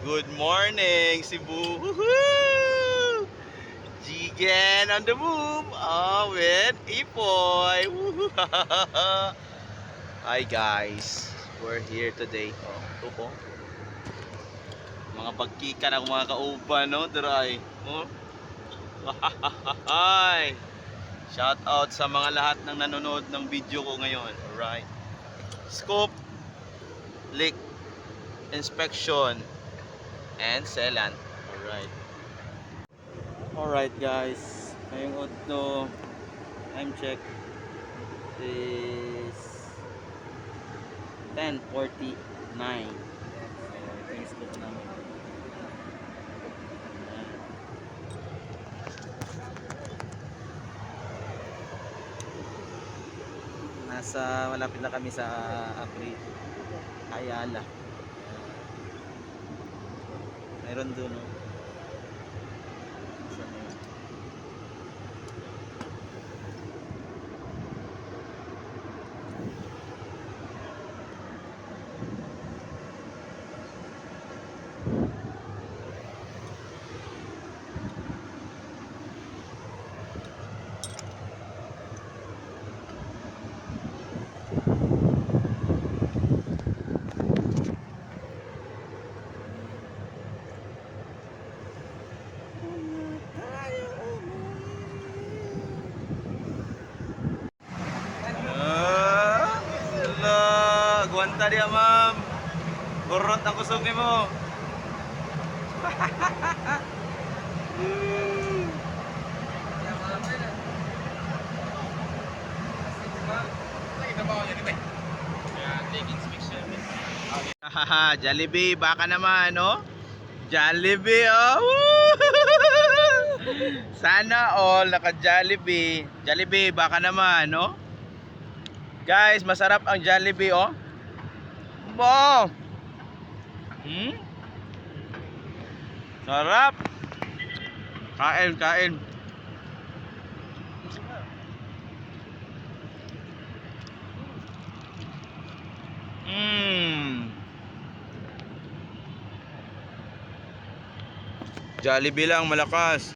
Good morning, Cebu. Woohoo! Jigen on the move. Oh, with Ipoy. Woohoo! Hi guys, we're here today. Oh, ito po. Mga pagkika ng mga kauban, no? Dry. Oh. Hi. Shout out sa mga lahat ng nanonood ng video ko ngayon. Alright. Scoop, leak, inspection, and sealant. Alright guys, ngayong auto time check is 10:49. So ito yung scoop namin. Ayan. Malapit na kami sa Apri Ayala. Meron doon, no? Saan yun? Guwanta dia ma'am. Burot ang kusog ni mo. Hahaha, Jollibee, baka naman, no? Jollibee, oh. Sana all naka-Jollibee. Jollibee, baka naman, no? Guys, masarap ang Jollibee, oh. Bo! Sarap! Kain, kain. Jollibee lang malakas.